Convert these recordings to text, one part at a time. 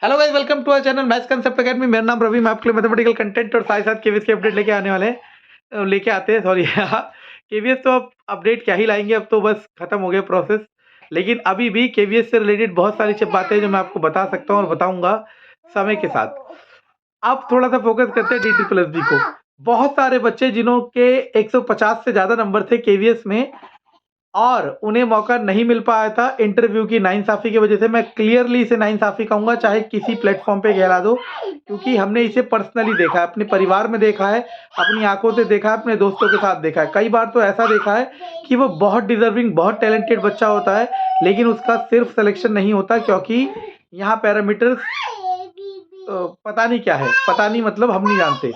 Hello guys, welcome to our channel Maths Concept Academy. मेरा नाम रवि। मैं आपके लिए मैथमेटिकल कंटेंट और साथ साथ केवीएस के अपडेट लेके आते हैं सॉरी केवीएस तो अब अपडेट क्या ही लाएंगे, अब तो बस खत्म हो गया प्रोसेस। लेकिन अभी भी केवीएस से रिलेटेड बहुत सारी बातें हैं जो मैं आपको बता सकता हूँ और बताऊंगा समय के साथ। अब थोड़ा सा फोकस करते हैं डी ट्रिपल एस बी को। बहुत सारे बच्चे जिन्हों के 150 से ज्यादा नंबर थे केवीएस में और उन्हें मौका नहीं मिल पाया था इंटरव्यू की नाइंसाफी की वजह से। मैं क्लियरली इसे नाइंसाफी कहूंगा, चाहे किसी प्लेटफॉर्म पे कहला दो, क्योंकि हमने इसे पर्सनली देखा है, अपने परिवार में देखा है, अपनी आंखों से देखा है, अपने दोस्तों के साथ देखा है। कई बार तो ऐसा देखा है कि वो बहुत डिजर्विंग, बहुत टैलेंटेड बच्चा होता है, लेकिन उसका सिर्फ सिलेक्शन नहीं होता क्योंकि यहाँ पैरामीटर्स पता नहीं क्या है, पता नहीं मतलब हम नहीं जानते।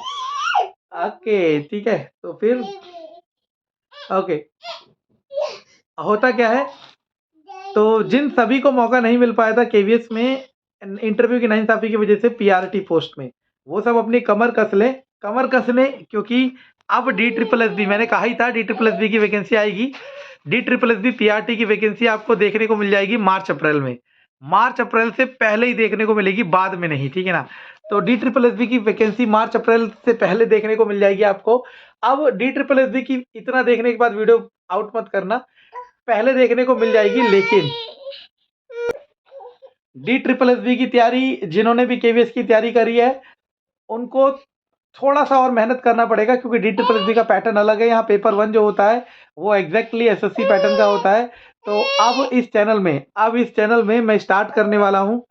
ओके ठीक है, तो फिर ओके होता क्या है, तो जिन सभी को मौका नहीं मिल पाया था केवीएस में इंटरव्यू की नाइंसाफी की वजह से पीआरटी पोस्ट में, वो सब अपनी कमर कस लें क्योंकि अब डी ट्रिपल एस बी, मैंने कहा ही था डी ट्रिपल एस बी की वैकेंसी आएगी। D triple S B PRT की वैकेंसी आपको देखने को मिल जाएगी मार्च अप्रैल में। मार्च अप्रैल से पहले ही देखने को मिलेगी, बाद में नहीं, ठीक है ना। तो डी ट्रिपल एस बी की वैकेंसी मार्च अप्रैल से पहले देखने को मिल जाएगी आपको। अब डी ट्रिपल एस बी की इतना देखने के बाद वीडियो आउट मत करना, पहले देखने को मिल जाएगी। लेकिन डी ट्रिपल एस बी की तैयारी जिन्होंने भी केवीएस की तैयारी करी है उनको थोड़ा सा और मेहनत करना पड़ेगा, क्योंकि डी ट्रिपल एस बी का पैटर्न अलग है। यहाँ पेपर 1 जो होता है वो एग्जैक्टली एसएससी पैटर्न का होता है। तो अब इस चैनल में मैं स्टार्ट करने वाला हूँ।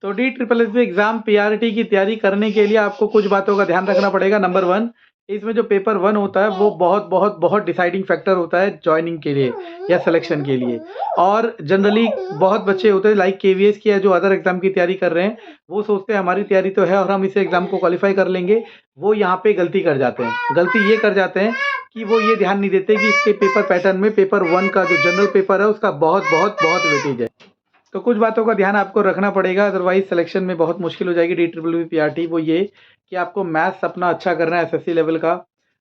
तो D triple S B exam PRT की तैयारी करने के लिए आपको कुछ बातों का ध्यान रखना पड़ेगा। नंबर 1, इसमें जो पेपर 1 होता है वो बहुत बहुत बहुत डिसाइडिंग फैक्टर होता है ज्वाइनिंग के लिए या सिलेक्शन के लिए। और जनरली बहुत बच्चे होते हैं लाइक केवीएस की या जो अदर एग्जाम की तैयारी कर रहे हैं, वो सोचते हैं हमारी तैयारी तो है और हम इस एग्जाम को क्वालिफाई कर लेंगे। वो यहाँ पे गलती कर जाते हैं। गलती ये कर जाते हैं कि वो ये ध्यान नहीं देते कि इसके पेपर पैटर्न में पेपर 1 का जो जनरल पेपर है उसका बहुत बहुत बहुत वेटेज है। तो कुछ बातों का ध्यान आपको रखना पड़ेगा, अदरवाइज सिलेक्शन में बहुत मुश्किल हो जाएगी डी ट्रिपल बी पीआरटी। वो ये कि आपको मैथ्स अपना अच्छा करना है एसएससी लेवल का,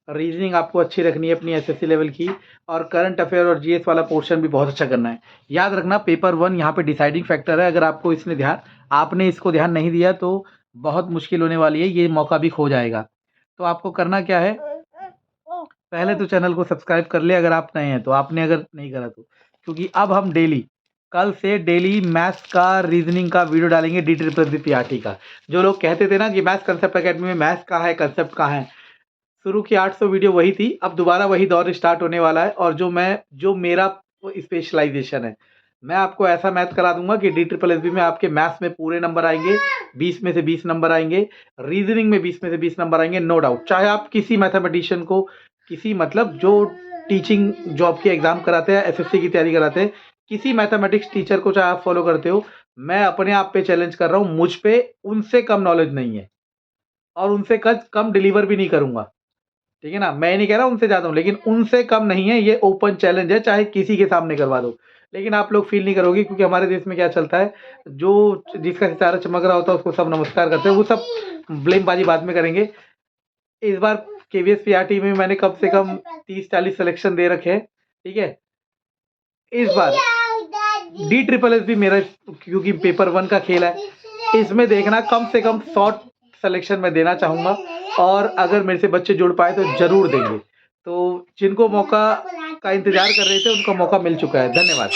रीजनिंग आपको अच्छी रखनी है अपनी एसएससी लेवल की, और करंट अफेयर और जीएस वाला पोर्शन भी बहुत अच्छा करना है। याद रखना पेपर 1 यहाँ पे डिसाइडिंग फैक्टर है। अगर आपको आपने इसको ध्यान नहीं दिया तो बहुत मुश्किल होने वाली है, ये मौका भी खो जाएगा। तो आपको करना क्या है, पहले तो चैनल को सब्सक्राइब कर ले अगर आप नए हैं तो, आपने अगर नहीं करा तो, क्योंकि अब हम कल से डेली मैथ्स का, रीजनिंग का वीडियो डालेंगे डी ट्रिपल बी पीआरटी का। जो लोग कहते थे ना कि मैथ्स कंसेप्ट एकेडमी में मैथ्स कहाँ है, कंसेप्ट कहाँ है, शुरू की 800 वीडियो वही थी, अब दोबारा वही दौर स्टार्ट होने वाला है। और जो मेरा स्पेशलाइजेशन है, मैं आपको ऐसा मैथ करा दूंगा कि डी ट्रिपल एस बी में आपके मैथ्स में पूरे नंबर आएंगे, 20 में से 20 नंबर आएंगे, रीजनिंग में 20 में से 20 नंबर आएंगे, नो डाउट। चाहे आप किसी मैथमेटिशियन को, किसी मतलब जो टीचिंग जॉब के एग्जाम कराते हैं, एसएससी की तैयारी कराते हैं, किसी मैथमेटिक्स टीचर को चाहे आप फॉलो करते हो, मैं अपने आप पे चैलेंज कर रहा हूँ, मुझ पे उनसे कम नॉलेज नहीं है और उनसे कम डिलीवर भी नहीं करूंगा, ठीक है ना। मैं नहीं कह रहा उनसे ज्यादा हूं, लेकिन उनसे कम नहीं है, ये ओपन चैलेंज है, चाहे किसी के सामने करवा दो। लेकिन आप लोग फील नहीं करोगे, क्योंकि हमारे देश में क्या चलता है, जो जिसका सितारा चमक रहा होता है उसको सब नमस्कार करते हैं, वो सब ब्लेमबाजी बाद में करेंगे। इस बार केवीएस पीआरटी में मैंने कम से कम 30-40 सिलेक्शन दे रखे हैं, ठीक है। इस बार डी ट्रिपल एस भी मेरा, क्योंकि पेपर 1 का खेल है, इसमें देखना कम से कम शॉर्ट सिलेक्शन में देना चाहूंगा, और अगर मेरे से बच्चे जुड़ पाए तो जरूर देंगे। तो जिनको मौका का इंतजार कर रहे थे उनको मौका मिल चुका है। धन्यवाद।